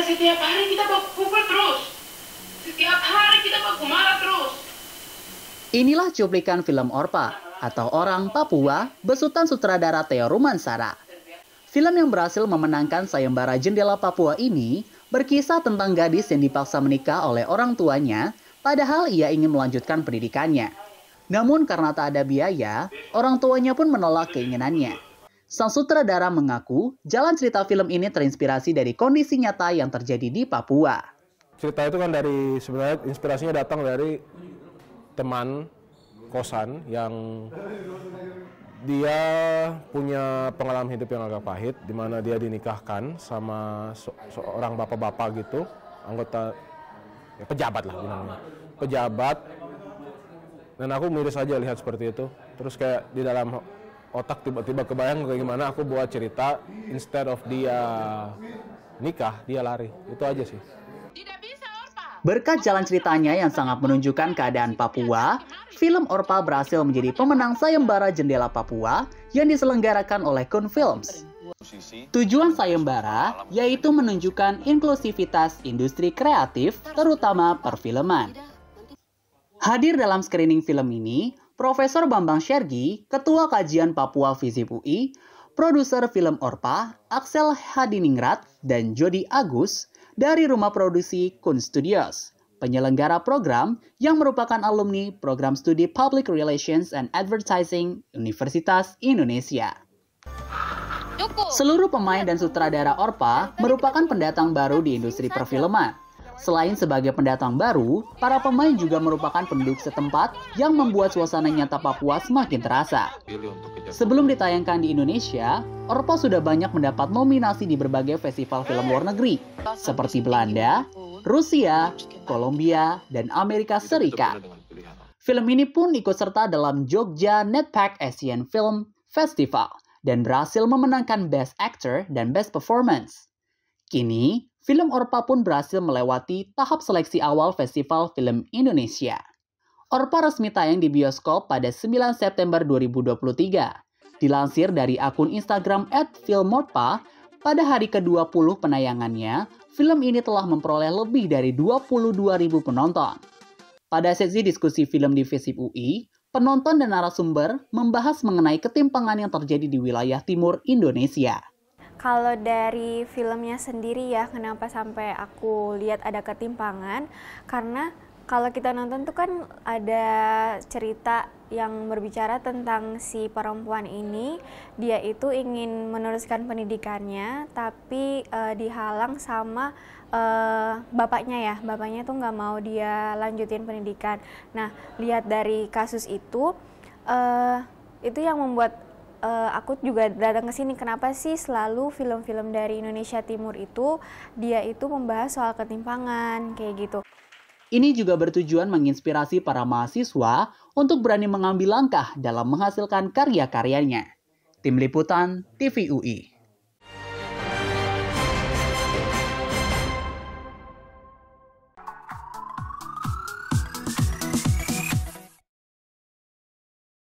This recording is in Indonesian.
setiap hari kita baku pukul terus. Setiap hari kita baku marah terus. Inilah cuplikan film Orpa atau Orang Papua besutan sutradara Theo Rumansara. Film yang berhasil memenangkan sayembara Jendela Papua ini berkisah tentang gadis yang dipaksa menikah oleh orang tuanya, padahal ia ingin melanjutkan pendidikannya. Namun karena tak ada biaya, orang tuanya pun menolak keinginannya. Sang sutradara mengaku jalan cerita film ini terinspirasi dari kondisi nyata yang terjadi di Papua. Cerita itu kan sebenarnya inspirasinya datang dari teman kosan yang dia punya pengalaman hidup yang agak pahit, di mana dia dinikahkan sama seorang bapak-bapak gitu, anggota ya, pejabat lah bilangnya, pejabat. Dan aku miris aja lihat seperti itu. Terus kayak di dalam otak tiba-tiba kebayang kayak gimana aku buat cerita, instead of dia nikah, dia lari. Itu aja sih. Berkat jalan ceritanya yang sangat menunjukkan keadaan Papua, film Orpa berhasil menjadi pemenang sayembara Jendela Papua yang diselenggarakan oleh Kun Films. Tujuan sayembara yaitu menunjukkan inklusivitas industri kreatif, terutama perfilman. Hadir dalam screening film ini, Profesor Bambang Shergi, Ketua Kajian Papua FISIP UI, produser film Orpa, Axel Hadiningrat, dan Jody Agus, dari rumah produksi Kun Studios, penyelenggara program yang merupakan alumni program studi Public Relations and Advertising Universitas Indonesia. Seluruh pemain dan sutradara Orpa merupakan pendatang baru di industri perfilman. Selain sebagai pendatang baru, para pemain juga merupakan penduduk setempat yang membuat suasana nyata Papua semakin terasa. Sebelum ditayangkan di Indonesia, Orpa sudah banyak mendapat nominasi di berbagai festival film luar negeri, seperti Belanda, Rusia, Kolombia, dan Amerika Serikat. Film ini pun ikut serta dalam Jogja Netpack Asian Film Festival dan berhasil memenangkan Best Actor dan Best Performance. Kini, film Orpa pun berhasil melewati tahap seleksi awal Festival Film Indonesia. Orpa resmi tayang di bioskop pada 9 September 2023. Dilansir dari akun Instagram @filmorpa, pada hari ke-20 penayangannya, film ini telah memperoleh lebih dari 22.000 penonton. Pada sesi diskusi film di FISIP UI, penonton dan narasumber membahas mengenai ketimpangan yang terjadi di wilayah timur Indonesia. Kalau dari filmnya sendiri ya, kenapa sampai aku lihat ada ketimpangan? Karena kalau kita nonton tuh kan ada cerita yang berbicara tentang si perempuan ini, dia itu ingin meneruskan pendidikannya, tapi dihalang sama bapaknya ya. Bapaknya tuh nggak mau dia lanjutin pendidikan. Nah, lihat dari kasus itu yang membuat aku juga datang ke sini. Kenapa sih selalu film-film dari Indonesia Timur itu dia itu membahas soal ketimpangan kayak gitu. Ini juga bertujuan menginspirasi para mahasiswa untuk berani mengambil langkah dalam menghasilkan karya-karyanya. Tim Liputan TV UI.